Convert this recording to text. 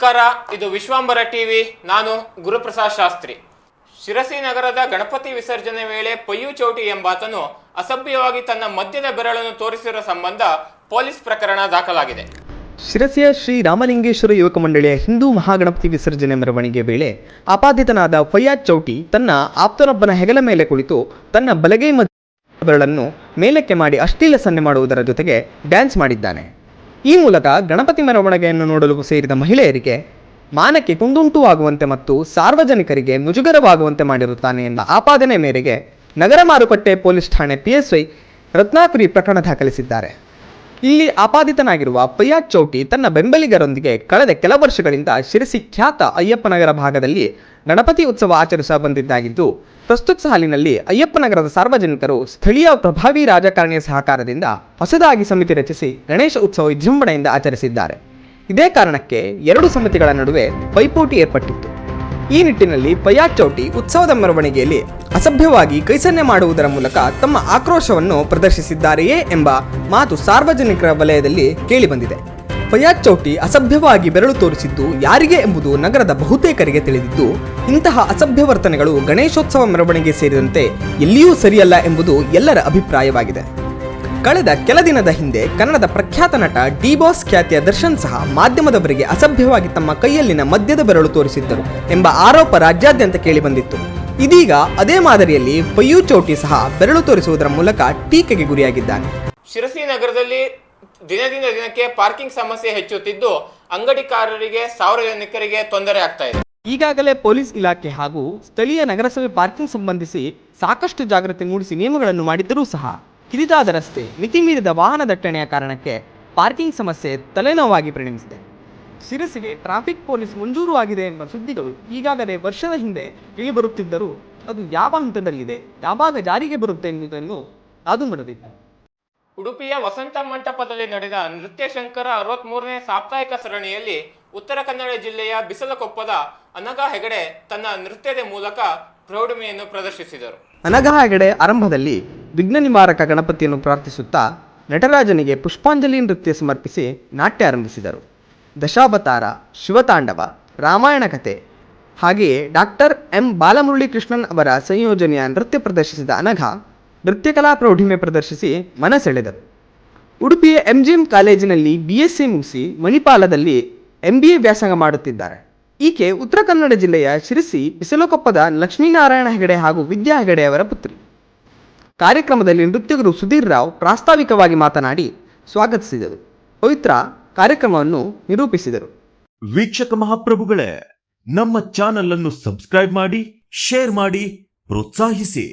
ನಮಸ್ಕಾರ, ಇದು ವಿಶ್ವಾಂಬರ ಟಿವಿ. ನಾನು ಗುರುಪ್ರಸಾದ್ ಶಾಸ್ತ್ರಿ. ಶಿರಸಿ ನಗರದ ಗಣಪತಿ ವಿಸರ್ಜನೆ ವೇಳೆ ಪಯ್ಯು ಚೌಟಿ ಎಂಬಾತನು ಅಸಭ್ಯವಾಗಿ ತನ್ನ ಮದ್ಯದ ಬೆರಳನ್ನು ತೋರಿಸಿರುವ ಸಂಬಂಧ ಪೊಲೀಸ್ ಪ್ರಕರಣ ದಾಖಲಾಗಿದೆ. ಶಿರಸಿಯ ಶ್ರೀ ರಾಮಲಿಂಗೇಶ್ವರ ಯುವಕ ಮಂಡಳಿಯ ಹಿಂದೂ ಮಹಾಗಣಪತಿ ವಿಸರ್ಜನೆ ಮೆರವಣಿಗೆ ವೇಳೆ ಆಪಾದಿತನಾದ ಫಯ್ಯಾಜ್ ಚೌಟಿ ತನ್ನ ಆಪ್ತನೊಬ್ಬನ ಹೆಗಲ ಮೇಲೆ ಕುಳಿತು ತನ್ನ ಬಲಗೈ ಮಧ್ಯ ಬೆರಳನ್ನು ಮೇಲಕ್ಕೆ ಮಾಡಿ ಅಶ್ಲೀಲ ಸನ್ನೆ ಮಾಡುವುದರ ಜೊತೆಗೆ ಡ್ಯಾನ್ಸ್ ಮಾಡಿದ್ದಾನೆ. ಈ ಮೂಲಕ ಗಣಪತಿ ಮೆರವಣಿಗೆಯನ್ನು ನೋಡಲು ಸೇರಿದ ಮಹಿಳೆಯರಿಗೆ ಮಾನಕ್ಕೆ ಕುಂದುಂಟು ಆಗುವಂತೆ ಮತ್ತು ಸಾರ್ವಜನಿಕರಿಗೆ ಮುಜುಗರವಾಗುವಂತೆ ಮಾಡಿರುತ್ತಾನೆ ಎಂಬ ಆಪಾದನೆ ಮೇರೆಗೆ ನಗರ ಮಾರುಕಟ್ಟೆ ಪೊಲೀಸ್ ಠಾಣೆ PSI ರತ್ನಾಕುರಿ ಪ್ರಕರಣ ದಾಖಲಿಸಿದ್ದಾರೆ. ಇಲ್ಲಿ ಆಪಾದಿತನಾಗಿರುವ ಫಯ್ಯಾಜ್ ಚೌಟಿ ತನ್ನ ಬೆಂಬಲಿಗರೊಂದಿಗೆ ಕಳೆದ ಕೆಲ ವರ್ಷಗಳಿಂದ ಶಿರಸಿ ಖ್ಯಾತ ಅಯ್ಯಪ್ಪನಗರ ಭಾಗದಲ್ಲಿ ಗಣಪತಿ ಉತ್ಸವ ಆಚರಿಸ ಬಂದಿದ್ದಾಗಿದ್ದು, ಪ್ರಸ್ತುತ ಸಾಲಿನಲ್ಲಿ ಅಯ್ಯಪ್ಪನಗರದ ಸಾರ್ವಜನಿಕರು ಸ್ಥಳೀಯ ಪ್ರಭಾವಿ ರಾಜಕಾರಣಿಯ ಸಹಕಾರದಿಂದ ಹೊಸದಾಗಿ ಸಮಿತಿ ರಚಿಸಿ ಗಣೇಶ ಉತ್ಸವ ವಿಜೃಂಭಣೆಯಿಂದ ಆಚರಿಸಿದ್ದಾರೆ. ಇದೇ ಕಾರಣಕ್ಕೆ ಎರಡು ಸಮಿತಿಗಳ ನಡುವೆ ಪೈಪೋಟಿ ಏರ್ಪಟ್ಟಿತ್ತು. ಈ ನಿಟ್ಟಿನಲ್ಲಿ ಫಯ್ಯಾಜ್ ಚೌಟಿ ಉತ್ಸವದ ಮೆರವಣಿಗೆಯಲ್ಲಿ ಅಸಭ್ಯವಾಗಿ ಕೈಸನ್ನೆ ಮಾಡುವುದರ ಮೂಲಕ ತಮ್ಮ ಆಕ್ರೋಶವನ್ನು ಪ್ರದರ್ಶಿಸಿದ್ದಾರೆಯೇ ಎಂಬ ಮಾತು ಸಾರ್ವಜನಿಕರ ವಲಯದಲ್ಲಿ ಕೇಳಿಬಂದಿದೆ. ಫಯ್ಯಾಜ್ ಚೌಟಿ ಅಸಭ್ಯವಾಗಿ ಬೆರಳು ತೋರಿಸಿದ್ದು ಯಾರಿಗೆ ಎಂಬುದು ನಗರದ ಬಹುತೇಕರಿಗೆ ತಿಳಿದಿದ್ದು, ಇಂತಹ ಅಸಭ್ಯ ವರ್ತನೆಗಳು ಗಣೇಶೋತ್ಸವ ಮೆರವಣಿಗೆ ಸೇರಿದಂತೆ ಎಲ್ಲಿಯೂ ಸರಿಯಲ್ಲ ಎಂಬುದು ಎಲ್ಲರ ಅಭಿಪ್ರಾಯವಾಗಿದೆ. ಕಳೆದ ಕೆಲ ದಿನದ ಹಿಂದೆ ಕನ್ನಡದ ಪ್ರಖ್ಯಾತ ನಟ ಡಿ-ಬಾಸ್ ಖ್ಯಾತಿಯ ದರ್ಶನ್ ಸಹ ಮಾಧ್ಯಮದವರಿಗೆ ಅಸಭ್ಯವಾಗಿ ತಮ್ಮ ಕೈಯಲ್ಲಿನ ಮದ್ಯದ ಬೆರಳು ತೋರಿಸಿದ್ದರು ಎಂಬ ಆರೋಪ ರಾಜ್ಯಾದ್ಯಂತ ಕೇಳಿಬಂದಿತ್ತು. ಇದೀಗ ಅದೇ ಮಾದರಿಯಲ್ಲಿ ಪಯ್ಯು ಚೌಟಿ ಸಹ ಬೆರಳು ತೋರಿಸುವುದರ ಮೂಲಕ ಟೀಕೆಗೆ ಗುರಿಯಾಗಿದ್ದಾನೆ. ಶಿರಸಿ ನಗರದಲ್ಲಿ ದಿನದಿಂದ ದಿನಕ್ಕೆ ಪಾರ್ಕಿಂಗ್ ಸಮಸ್ಯೆ ಹೆಚ್ಚುತ್ತಿದ್ದು, ಅಂಗಡಿಕಾರರಿಗೆ ಸಾರ್ವಜನಿಕರಿಗೆ ತೊಂದರೆ ಆಗ್ತಾ ಇದೆ. ಈಗಾಗಲೇ ಪೊಲೀಸ್ ಇಲಾಖೆ ಹಾಗೂ ಸ್ಥಳೀಯ ನಗರಸಭೆ ಪಾರ್ಕಿಂಗ್ ಸಂಬಂಧಿಸಿ ಸಾಕಷ್ಟು ಜಾಗೃತಿ ಮೂಡಿಸಿ ನಿಯಮಗಳನ್ನು ಮಾಡಿದ್ದರೂ ಸಹ ಕಿರಿದಾದ ರಸ್ತೆ, ಮಿತಿ ಮೀರಿದ ವಾಹನ ದಟ್ಟಣೆಯ ಕಾರಣಕ್ಕೆ ಪಾರ್ಕಿಂಗ್ ಸಮಸ್ಯೆ ತಲೆನೋವಾಗಿ ಪರಿಣಮಿಸಿದೆ. ಶಿರಸಿಗೆ ಟ್ರಾಫಿಕ್ ಪೊಲೀಸ್ ಮಂಜೂರು ಆಗಿದೆ ಎಂಬ ಸುದ್ದಿಗಳು ಈಗಾಗಲೇ ವರ್ಷದ ಹಿಂದೆ ಕೇಳಿಬರುತ್ತಿದ್ದರೂ ಅದು ಯಾವ ಹಂತದಲ್ಲಿದೆ, ಯಾವಾಗ ಜಾರಿಗೆ ಬರುತ್ತೆ ಎನ್ನುವುದನ್ನು ಅದು ನೋಡಬೇಕು. ಉಡುಪಿಯ ವಸಂತ ಮಂಟಪದಲ್ಲಿ ನಡೆದ ನೃತ್ಯ ಶಂಕರ 63ನೇ ಸಾಪ್ತಾಹಿಕ ಸರಣಿಯಲ್ಲಿ ಉತ್ತರ ಕನ್ನಡ ಜಿಲ್ಲೆಯ ಬಿಸಲಕೊಪ್ಪದ ಅನಘಾ ಹೆಗಡೆ ತನ್ನ ನೃತ್ಯದ ಮೂಲಕ ಪ್ರೌಢಮೆಯನ್ನು ಪ್ರದರ್ಶಿಸಿದರು. ಅನಘಾ ಹೆಗಡೆ ಆರಂಭದಲ್ಲಿ ವಿಘ್ನ ನಿವಾರಕ ಗಣಪತಿಯನ್ನು ಪ್ರಾರ್ಥಿಸುತ್ತಾ ನಟರಾಜನಿಗೆ ಪುಷ್ಪಾಂಜಲಿ ನೃತ್ಯ ಸಮರ್ಪಿಸಿ ನಾಟ್ಯ ಆರಂಭಿಸಿದರು. ದಶಾವತಾರ, ಶಿವತಾಂಡವ, ರಾಮಾಯಣ ಕಥೆ ಹಾಗೆಯೇ ಡಾಕ್ಟರ್ M ಬಾಲಮುರಳೀಕೃಷ್ಣನ್ ಅವರ ಸಂಯೋಜನೆಯ ನೃತ್ಯ ಪ್ರದರ್ಶಿಸಿದ ಅನಘಾ ನೃತ್ಯಕಲಾ ಪ್ರೌಢಿಮೆ ಪ್ರದರ್ಶಿಸಿ ಮನಸೆಳೆದರು. ಉಡುಪಿಯ MGM ಕಾಲೇಜಿನಲ್ಲಿ BSc ಮುಗಿಸಿ ಮಣಿಪಾಲದಲ್ಲಿ MBA ವ್ಯಾಸಂಗ ಮಾಡುತ್ತಿದ್ದಾರೆ. ಈಕೆ ಉತ್ತರ ಕನ್ನಡ ಜಿಲ್ಲೆಯ ಶಿರಸಿ ಬಿಸಲಕೊಪ್ಪದ ಲಕ್ಷ್ಮೀನಾರಾಯಣ ಹೆಗಡೆ ಹಾಗೂ ವಿದ್ಯಾ ಹೆಗಡೆ ಅವರ ಪುತ್ರಿ. ಕಾರ್ಯಕ್ರಮದಲ್ಲಿ ನೃತ್ಯಗರು ಸುಧೀರ್ ರಾವ್ ಪ್ರಾಸ್ತಾವಿಕವಾಗಿ ಮಾತನಾಡಿ ಸ್ವಾಗತಿಸಿದರು. ಪವಿತ್ರ ಕಾರ್ಯಕ್ರಮವನ್ನು ನಿರೂಪಿಸಿದರು. ವೀಕ್ಷಕ ಮಹಾಪ್ರಭುಗಳೇ, ನಮ್ಮ ಚಾನಲ್ ಅನ್ನು ಸಬ್ಸ್ಕ್ರೈಬ್ ಮಾಡಿ, ಶೇರ್ ಮಾಡಿ, ಪ್ರೋತ್ಸಾಹಿಸಿ.